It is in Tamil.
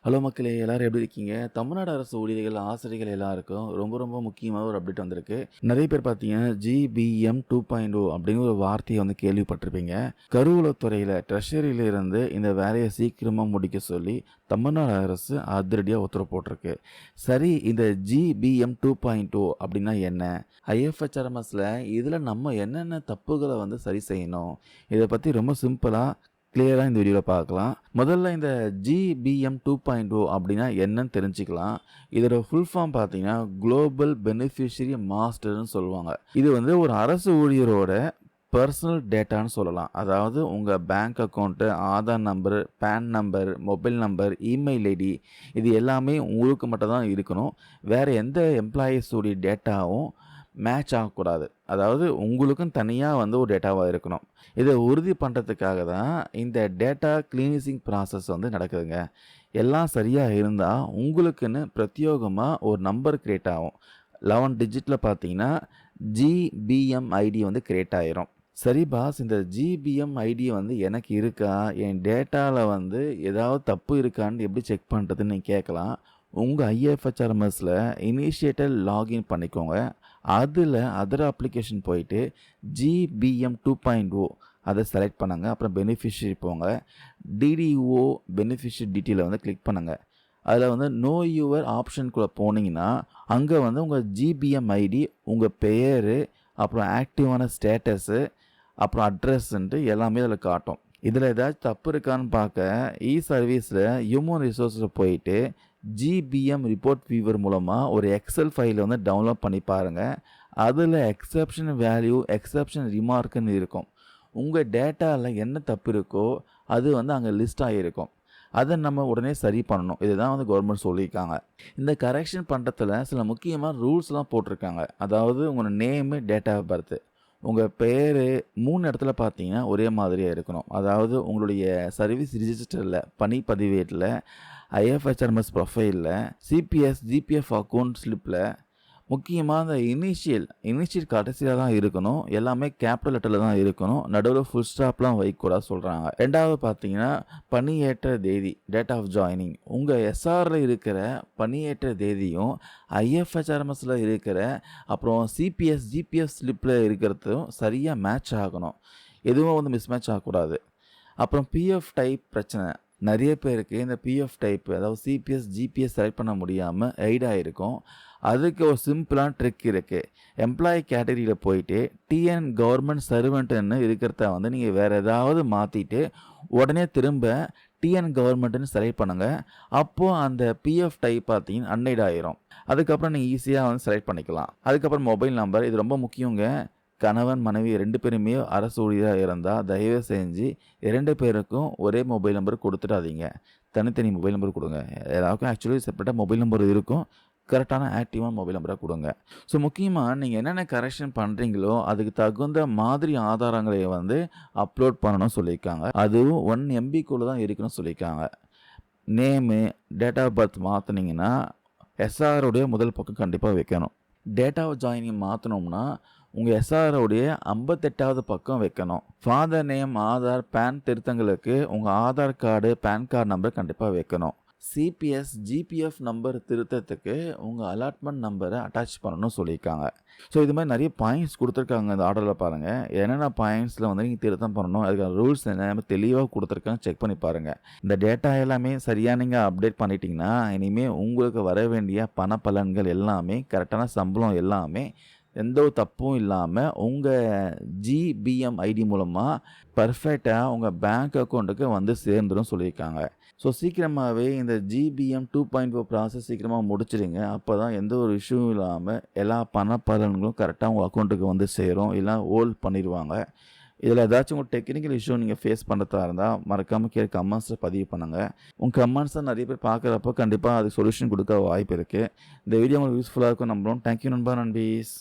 ஹலோ மக்களே! எல்லாரும் எப்படி இருக்கீங்க? தமிழ்நாடு அரசு ஊழியர்கள், ஆசிரியர்கள் எல்லாருக்கும் ரொம்ப முக்கியமான ஒரு அப்டேட் வந்திருக்கு. நெறைய பேர் பார்த்தீங்கன்னா, ஜிபிஎம் 2.0 அப்படிங்கிற ஒரு வார்த்தைய கேள்விப்பட்டிருப்பீங்க. கருவூலத்துறையில ட்ரெஷரியில இருந்து இந்த வேலைய சீக்கிரமா முடிக்க சொல்லி தமிழ்நாடு அரசு அதிரடியா உத்தரவு போட்டிருக்கு. சரி, இந்த ஜிபிஎம் 2.0 அப்படின்னா என்ன? ஐஎஃப்ஹெச்ஆர்எம்எஸ்ல இதில நம்ம என்னென்ன தப்புகள சரி செய்யணும்? இத பத்தி ரொம்ப சிம்பிளா கிளியரா இந்த வீடியோல பார்க்கலாம். முதல்ல இந்த ஜிபிஎம் 2.0 அப்படின்னா என்னன்னு தெரிஞ்சுக்கலாம். இதோட ஃபுல் ஃபார்ம் பார்த்தீங்கன்னா, குளோபல் பெனிஃபிஷியரி மாஸ்டர்ன்னு சொல்லுவாங்க. இது ஒரு அரசு ஊழியரோட பர்சனல் டேட்டான்னு சொல்லலாம். அதாவது உங்க bank account, Aadhaar number, PAN number, mobile number, email ID இது எல்லாமே உங்களுக்கு மட்டும் தான் இருக்கணும். வேற எந்த எம்ப்ளாயீஸ் உடைய டேட்டாவும் மேட்ச் ஆகக்கூடாது. அதாவது உங்களுக்கும் தனியாக ஒரு டேட்டாவாக இருக்கணும். இதை உறுதி பண்ணுறதுக்காக தான் இந்த டேட்டா கிளீனிசிங் ப்ராசஸ் நடக்குதுங்க. எல்லாம் சரியாக இருந்தால் உங்களுக்குன்னு பிரத்யேகமாக ஒரு நம்பர் கிரியேட் ஆகும். 11 டிஜிட்டில் பார்த்தீங்கன்னா ஜிபிஎம் ஐடி கிரியேட் ஆயிரும். சரி பாஸ், இந்த ஜிபிஎம் ஐடி எனக்கு இருக்கா, என் டேட்டாவில் ஏதாவது தப்பு இருக்கான்னு எப்படி செக் பண்ணுறதுன்னு நீங்கள் கேட்கலாம். உங்கள் ஐஎஃப்ஹெச்ஆர்எம்எஸில் இனிஷியேட்டர் லாகின் பண்ணிக்கோங்க. அதில் அதர் அப்ளிகேஷன் போயிட்டு ஜிபிஎம் 2.0 அதை செலக்ட் பண்ணுங்க. அப்புறம் பெனிஃபிஷரி போங்க. டிடிஓ பெனிஃபிஷரி டீட்டெயிலை கிளிக் பண்ணுங்கள். அதில் நோ யுவர் ஆப்ஷனுக்குள்ளே போனீங்கன்னா அங்கே உங்கள் ஜிபிஎம் ஐடி, உங்கள் பெயர், அப்புறம் ஆக்டிவான ஸ்டேட்டஸு, அப்புறம் அட்ரஸ்ன்ட்டு எல்லாமே அதில் காட்டும். இதில் ஏதாச்சும் தப்பு இருக்கான்னு பார்க்க சர்வீஸில் ஹியூமன் ரிசோர்ஸில் போயிட்டு ஜிபிஎம் ரிப்போர்ட் வியூவர் மூலமாக ஒரு எக்ஸல் ஃபைலை டவுன்லோட் பண்ணி பாருங்கள். அதில் எக்ஸப்ஷன் வேல்யூ, எக்ஸப்ஷன் ரிமார்க்குன்னு இருக்கும். உங்கள் டேட்டாவில் என்ன தப்பு இருக்கோ அது அங்கே லிஸ்ட் ஆகியிருக்கும். அதை நம்ம உடனே சரி பண்ணணும். இதுதான் கவர்மெண்ட் சொல்லியிருக்காங்க. இந்த கரெக்ஷன் பண்ணுறதுல சில முக்கியமான ரூல்ஸ்லாம் போட்டிருக்காங்க. அதாவது உங்களோட நேமு, டேட் ஆஃப் பர்த்து, உங்கள் பேர் 3 இடத்துல பார்த்தீங்கன்னா ஒரே மாதிரியாக இருக்கணும். அதாவது உங்களுடைய சர்வீஸ் ரிஜிஸ்டரில், பணி பதிவேட்டில், ஐஎஃப்ஹெச்ஆர்எம்எஸ் ப்ரொஃபைலில், சிபிஎஸ் ஜிபிஎஃப் அக்கௌண்ட் ஸ்லிப்பில், முக்கியமாக அந்த இனிஷியல் கடைசியாக தான் இருக்கணும். எல்லாமே கேபிட்டல் லெட்டரில் தான் இருக்கணும். நடுவில் ஃபுல் ஸ்டாப்லாம் வைக்கக்கூடாது சொல்கிறாங்க. ரெண்டாவது பார்த்தீங்கன்னா பணியேற்ற தேதி, டேட் ஆஃப் ஜாயினிங், உங்கள் எஸ்ஆரில் இருக்கிற பணியேற்ற தேதியும் ஐஎஃப்ஹெச்ஆர்எம்எஸில் இருக்கிற அப்புறம் சிபிஎஸ் ஜிபிஎஃப் ஸ்லிப்பில் இருக்கிறதும் சரியாக மேட்ச் ஆகணும். எதுவும் மிஸ் மேட்ச் ஆகக்கூடாது. அப்புறம் பிஎஃப் டைப் பிரச்சனை. நிறைய பேருக்கு இந்த பிஎஃப் டைப், அதாவது சிபிஎஸ் ஜிபிஎஸ் செலக்ட் பண்ண முடியாமல் எய்டாக இருக்கும். அதுக்கு ஒரு சிம்பிளான ட்ரிக் இருக்குது. எம்ப்ளாயி கேட்டகரியில் போயிட்டு டிஎன் கவர்மெண்ட் சர்வெண்ட்டுன்னு இருக்கிறத நீங்கள் வேறு ஏதாவது மாற்றிட்டு உடனே திரும்ப டிஎன் கவர்மெண்ட்டுன்னு செலக்ட் பண்ணுங்கள். அப்போது அந்த பிஎஃப் டைப் பார்த்தீங்கன்னா அன்னைட் ஆயிரும். அதுக்கப்புறம் நீங்கள் ஈஸியாக செலக்ட் பண்ணிக்கலாம். அதுக்கப்புறம் மொபைல் நம்பர், இது ரொம்ப முக்கியங்க. கணவன் மனைவி 2 பேருமே அரசு ஊழியராக இருந்தால் தயவு செஞ்சு 2 பேருக்கும் ஒரே மொபைல் நம்பர் கொடுத்துடாதீங்க. தனித்தனி மொபைல் நம்பர் கொடுங்க. எல்லாருக்கும் ஆக்சுவலி செப்பரேட்டாக மொபைல் நம்பர் இருக்கும். கரெக்டான ஆக்டிவான மொபைல் நம்பராக கொடுங்க. ஸோ முக்கியமாக நீங்கள் என்னென்ன கரெக்ஷன் பண்ணுறீங்களோ அதுக்கு தகுந்த மாதிரி ஆதாரங்களை அப்லோட் பண்ணணும்னு சொல்லியிருக்காங்க. அதுவும் 1 MBக்குள்ளே தான் இருக்கணும்னு சொல்லியிருக்காங்க. நேமு, டேட் ஆஃப் பர்த் மாற்றினீங்கன்னா எஸ்ஆருடைய முதல் பக்கம் கண்டிப்பாக வைக்கணும். டேட் ஆஃப் ஜாயினிங் மாற்றணும்னா உங்கள் எஸ்ஆரோடைய 58வது பக்கம் வைக்கணும். ஃபாதர் நேம், ஆதார், பேன் திருத்தங்களுக்கு உங்கள் Aadhaar card, PAN card number கண்டிப்பாக வைக்கணும். சிபிஎஸ் ஜிபிஎஃப் நம்பர் திருத்தத்துக்கு உங்கள் அலாட்மெண்ட் நம்பரை அட்டாச் பண்ணணும்னு சொல்லியிருக்காங்க. ஸோ இது மாதிரி நிறைய பாயிண்ட்ஸ் கொடுத்துருக்காங்க இந்த ஆர்டரில். பாருங்கள் என்னென்ன பாயிண்ட்ஸில் நீங்கள் திருத்தம் பண்ணணும், அதுக்கான ரூல்ஸ் என்ன தெளிவாக கொடுத்துருக்காங்க, செக் பண்ணி பாருங்கள். இந்த டேட்டா எல்லாமே சரியாக நீங்கள் அப்டேட் பண்ணிட்டீங்கன்னா இனிமேல் உங்களுக்கு வர வேண்டிய பண பலன்கள் எல்லாமே, கரெக்டான சம்பளம் எல்லாமே எந்த ஒரு தப்பும் இல்லாமல் உங்கள் ஜிபிஎம் ஐடி மூலமாக பர்ஃபெக்டாக உங்கள் பேங்க் அக்கௌண்ட்டுக்கு சேர்ந்துடும் சொல்லியிருக்காங்க. ஸோ சீக்கிரமாகவே இந்த ஜிபிஎம் 2.0 ப்ராசஸ் சீக்கிரமாக முடிச்சிடுங்க. அப்போ தான் எந்த ஒரு இஷ்யூவும் இல்லாமல் எல்லா பண பலன்களும் கரெக்டாக உங்கள் அக்கௌண்ட்டுக்கு சேரும். இல்லை ஹோல்ட் பண்ணிடுவாங்க. இதில் ஏதாச்சும் உங்கள் டெக்னிக்கல் இஷ்யூ நீங்கள் ஃபேஸ் பண்ணுறதா இருந்தால் மறக்காமல் கீழே கமெண்ட்ஸில் பதிவு பண்ணுங்கள். உங்கள் கமெண்ட்ஸை நிறைய பேர் பார்க்குறப்போ கண்டிப்பாக அதுக்கு சொல்யூஷன் கொடுக்க வாய்ப்பு இருக்குது. இந்த வீடியோ உங்களுக்கு யூஸ்ஃபுல்லாக இருக்கும் நம்புகிறோம். தேங்க்யூ நண்பா, நண்பீஸ்.